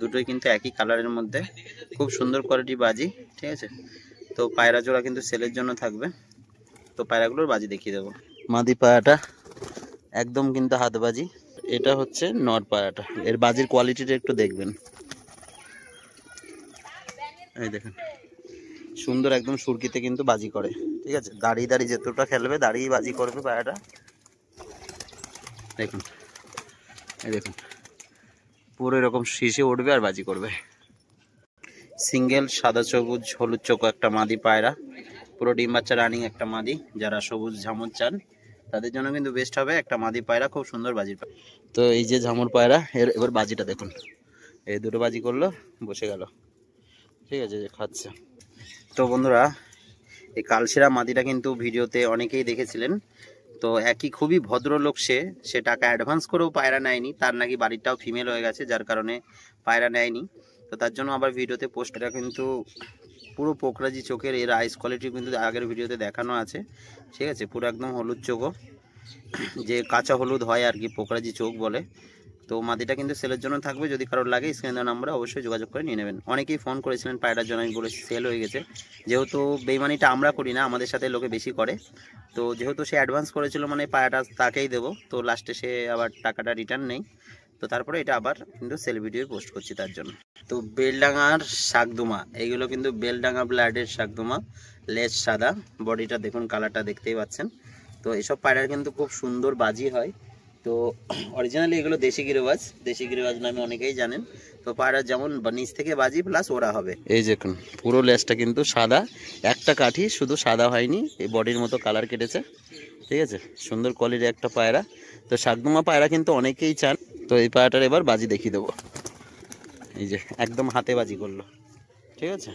দুটোই কিন্তু একই কালারের মধ্যে, খুব সুন্দর কোয়ালিটি বাজি। ঠিক আছে, তো পায়রা জোড়া কিন্তু সেলের জন্য থাকবে। তো পায়রাগুলোর বাজি দেখিয়ে দেবো। মাদি পায়রাটা একদম কিন্তু হাত বাজি। এটা হচ্ছে নর পায়রাটা, এর বাজির কোয়ালিটিটা একটু দেখবেন। এই দেখেন, সুন্দর একদম সুরকিতে কিন্তু বাজি করে। ঠিক আছে, দাঁড়িয়ে দাঁড়িয়ে যতটা খেলবে দাঁড়িয়ে বাজি করবে পায়রাটা। দেখুন, এই দেখুন, পুরো এরকম শীষে উঠবে আর বাজি করবে। সিঙ্গেল সাদা সবুজ হলুদ চোখো একটা মাদি পায়রা, পুরো ডিম বাচ্চা রানিং একটা মাদি। যারা সবুজ ঝামর চান তাদের জন্য কিন্তু বেস্ট হবে একটা মাদি পায়রা, খুব সুন্দর বাজির পায়রা। তো এই যে ঝামর পায়রা, এবার বাজিটা দেখুন, এই দুটো বাজি করলো, বসে গেল। ঠিক আছে, যে খাচ্ছে। তো বন্ধুরা, এই কালশিরা মাদিটা কিন্তু ভিডিওতে অনেকেই দেখেছিলেন। তো একই খুবই ভদ্রলোক, সে টাকা অ্যাডভান্স করেও পায়রা নেয়নি, তার নাকি বাড়িটাও ফিমেল হয়ে গেছে যার কারণে পায়রা নেয়নি। তো তার জন্য আবার ভিডিওতে পোস্ট, এটা কিন্তু পুরো পোকরাজি চোখের, এর আইস কোয়ালিটি কিন্তু আগের ভিডিওতে দেখানো আছে। ঠিক আছে, পুরো একদম হলুদ চোখও, যে কাঁচা হলুদ হয় আর কি, পোকরাজি চোখ বলে। তো মাদিটা কিন্তু সেলের জন্য থাকবে, যদি কারোর লাগে স্ক্রিনে দেওয়া নাম্বারে অবশ্যই যোগাযোগ করে নিয়ে নেবেন। অনেকেই ফোন করেছিলেন পায়রার জন্য, আমি বলেছি সেল হয়ে গেছে। যেহেতু বেইমানিটা আমরা করি না, আমাদের সাথে লোকে বেশি করে, তো যেহেতু সে অ্যাডভান্স করেছিল মানে পায়রাটা তাকেই দেবো, তো লাস্টে সে আবার টাকাটা রিটার্ন নেই। তো তারপরে এটা আবার কিন্তু সেল ভিডিও পোস্ট করছি তার জন্য। তো বেলডাঙার শাকদুমা, এইগুলো কিন্তু বেলডাঙা ব্লাডের শাকদুমা, লেজ সাদা, বডিটা দেখুন, কালারটা দেখতেই পাচ্ছেন। তো এসব পায়রার কিন্তু খুব সুন্দর বাজি হয়। তো অরিজিনালি এগুলো দেশি গিরিবাজ, দেশি গিরিবাজ নামে অনেকেই জানেন। তো পায়রা যেমন নিচ থেকে বাজি প্লাস ওরা হবে। এই দেখুন, পুরো লেজটা কিন্তু সাদা, একটা কাঠি শুধু সাদা হয়নি, এই বডির মতো কালার কেটেছে। ঠিক আছে, সুন্দর কোয়ালিটির একটা পায়রা। তো শাকদুমা পায়রা কিন্তু অনেকেই চান। তো এই পায়রাটার এবার বাজি দেখিয়ে দেবো। এই যে একদম হাতে বাজি করলো। ঠিক আছে,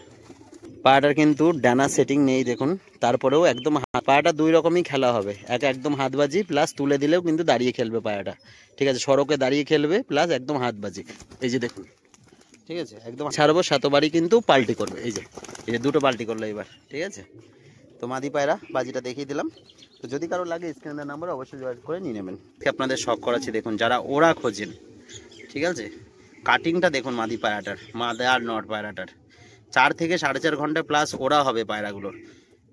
পায়রাটার কিন্তু ডানা সেটিং নেই দেখুন, তারপরেও একদম পায়রাটা দুই রকমই খেলা হবে, একদম হাতবাজি প্লাস তুলে দিলেও কিন্তু দাঁড়িয়ে খেলবে পায়রাটা। ঠিক আছে, সড়কে দাঁড়িয়ে খেলবে প্লাস একদম হাতবাজি। এই যে দেখুন, ঠিক আছে, একদম ছাড়বো সাতবারই কিন্তু পাল্টি করবে। এই যে দুটো পাল্টি করলো এবার। ঠিক আছে, তো মাদি পায়রা বাজিটা দেখিয়ে দিলাম। তো যদি কারো লাগে স্ক্রিনের নাম্বার অবশ্যই যোগাযোগ করে নিয়ে নেবেন। আপনাদের শখ করাচ্ছি, দেখুন যারা ওরা খোঁজেন। ঠিক আছে, কাটিংটা দেখুন মাদি পায়রাটার, মাদা আর নট পায়রাটার 4 থেকে 4.5 ঘন্টা প্লাস ওরা হবে পায়রাগুলোর,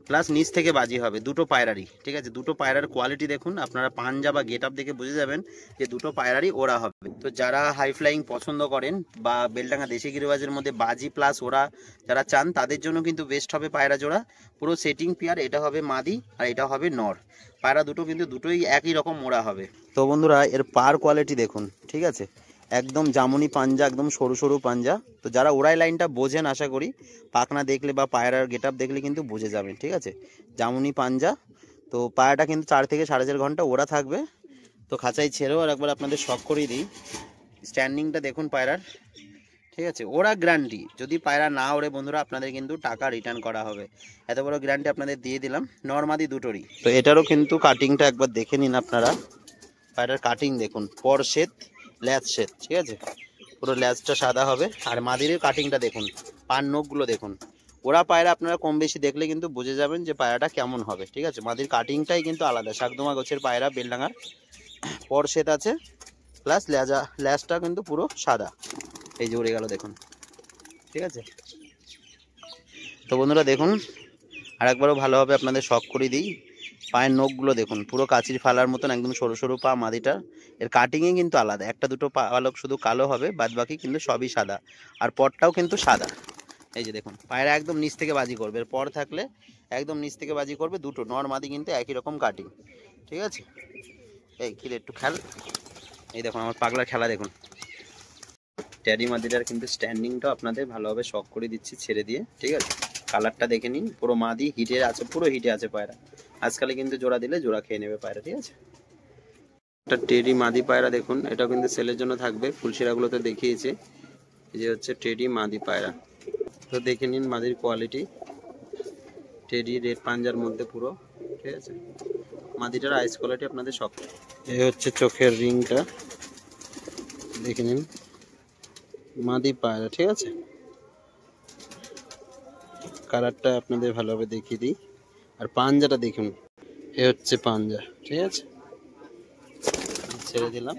প্লাস নিচ থেকে বাজি হবে দুটো পায়রারই। ঠিক আছে, দুটো পায়রার কোয়ালিটি দেখুন, আপনারা পাঞ্জা বা গেট আপ দেখে বুঝে যাবেন যে দুটো পায়রারই ওরা হবে। তো যারা হাই ফ্লাইং পছন্দ করেন বা বেলডাঙ্গা দেশি গিরিবাজের মধ্যে বাজি প্লাস ওরা যারা চান, তাদের জন্য কিন্তু বেস্ট হবে পায়রা জোড়া, পুরো সেটিং পেয়ার। এটা হবে মাদি আর এটা হবে নর। পায়রা দুটো কিন্তু দুটোই একই রকম ওরা হবে। তো বন্ধুরা, এর পার কোয়ালিটি দেখুন। ঠিক আছে, একদম জামুনি পাঞ্জা, একদম সরু সরু পাঞ্জা। তো যারা ওড়াই লাইনটা বোঝেন আশা করি, পাখনা দেখলে বা পায়রার গেট আপ দেখলে কিন্তু বুঝে যাবেন। ঠিক আছে, জামুনি পাঞ্জা। তো পায়রাটা কিন্তু 4 থেকে 4.5 ঘন্টা ওরা থাকবে। তো খাঁচাই ছেড়েও আর একবার আপনাদের শখ করিয়ে দিই, স্ট্যান্ডিংটা দেখুন পায়রার। ঠিক আছে, ওরা গ্যারান্টি, যদি পায়রা না ওড়ে বন্ধুরা আপনাদের কিন্তু টাকা রিটার্ন করা হবে, এত বড় গ্যারান্টি আপনাদের দিয়ে দিলাম নরমাদি দুটোরই। তো এটারও কিন্তু কাটিংটা একবার দেখে নিন আপনারা, পায়রার কাটিং দেখুন, পর শ্বেত ল্যাজ শ্বেত। ঠিক আছে, পুরো ল্যাজটা সাদা হবে। আর মাদিরের কাটিংটা দেখুন, পার নখগুলো দেখুন। ওরা পায়রা আপনারা কম বেশি দেখলে কিন্তু বুঝে যাবেন যে পায়রাটা কেমন হবে। ঠিক আছে, মাদির কাটিংটাই কিন্তু আলাদা, শাকদুমা গোছের পায়রা বেলডাঙার, পর শ্বেত আছে প্লাস ল্যাজটা কিন্তু পুরো সাদা। এই যে উড়ে গেল দেখুন। ঠিক আছে, তো বন্ধুরা দেখুন, আর একবারও ভালোভাবে আপনাদের শখ করে দিই, পায়ের নখগুলো দেখুন, পুরো কাচির ফালার মতন একদম সরু সরু পা মাদিটার। এর কাটিংই কিন্তু আলাদা, একটা দুটো পালক শুধু কালো হবে, বাদ বাকি কিন্তু সবই সাদা। আর পরটাও কিন্তু সাদা। এই যে দেখুন, পায়রা একদম নিচ থেকে বাজি করবে, এর পর থাকলে একদম নিচ থেকে বাজি করবে। দুটো নর মাদি কিন্তু একই রকম কাটিং। ঠিক আছে, এই কিরে একটু খেল। এই দেখুন আমার পাগলার খেলা দেখুন। ট্যাডি মাদিটার কিন্তু স্ট্যান্ডিংটাও আপনাদের ভালোভাবে শখ করে দিচ্ছি ছেড়ে দিয়ে। ঠিক আছে, কালারটা দেখে নিন, পুরো মাদি হিটে আছে, পুরো হিটে আছে পায়রা। আজকালে কিন্তু জোড়া দিলে জোড়া খেয়ে নেবে পায়রা। ঠিক আছে, একটা টেডি মাদি পায়রা দেখুন, এটাও কিন্তু সেলের জন্য থাকবে, ফুলশিরাগুলোতে দেখিয়েছে। এই যে হচ্ছে টেডি মাদি পায়রা। তো দেখে নিন মাদির কোয়ালিটি, টেডি রেড পাঞ্জার মধ্যে পুরো। ঠিক আছে, মাদিটার আইস কোয়ালিটি আপনাদের শখ। এই হচ্ছে চোখের রিংটা দেখে নিন, মাদি পায়রা। ঠিক আছে, কালারটা আপনাদের ভালোভাবে দেখিয়ে দিই, আর পাঞ্জাটা দেখুন, এ হচ্ছে পাঞ্জা। ঠিক আছে, ছেড়ে দিলাম।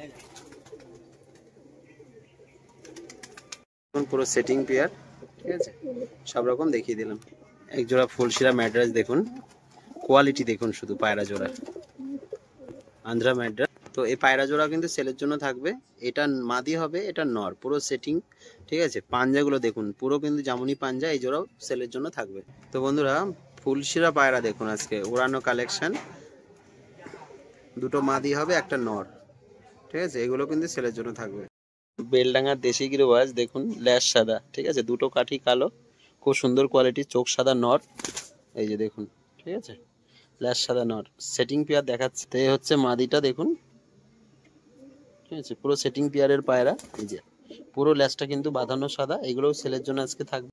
পুরো সেটিং পেয়ার, ঠিক আছে, সব রকম দেখিয়ে দিলাম। এক জোড়া ফুলশিরা ম্যাড্রাস দেখুন, কোয়ালিটি দেখুন শুধু পায়রা জোড়া, আন্ধ্রা ম্যাড্রাস। তো এই পায়রা জোড়া কিন্তু সেলের জন্য থাকবে। এটা মাদি হবে, এটা নর, পুরো সেটিং, ঠিক আছে। পাঞ্জাগুলো দেখুন পুরো কিন্তু জামুনি পাঞ্জা, এই জোড়াও সেলের জন্য থাকবে। তো বন্ধুরা ফুলশিরা পায়রা দেখুন আজকে ওড়ানো কালেকশন, দুটো মাদি হবে একটা নর, ঠিক আছে, এগুলো কিন্তু সেলের জন্য থাকবে। বেলডাঙ্গার দেশি গিরোবাজ দেখুন, ল্যাস সাদা, ঠিক আছে, দুটো কাঠি কালো, খুব সুন্দর কোয়ালিটি, চোখ সাদা নর, এই যে দেখুন, ঠিক আছে, ল্যাস সাদা নর, সেটিং পেয়ার দেখাচ্ছে। তো এই হচ্ছে মাদিটা দেখুন, ঠিক আছে, পুরো সেটিং পেয়ারের পায়রা, এই যে পুরো ল্যাসটা কিন্তু বাঁধানো সাদা, এগুলোও সেলের জন্য আজকে থাকবে।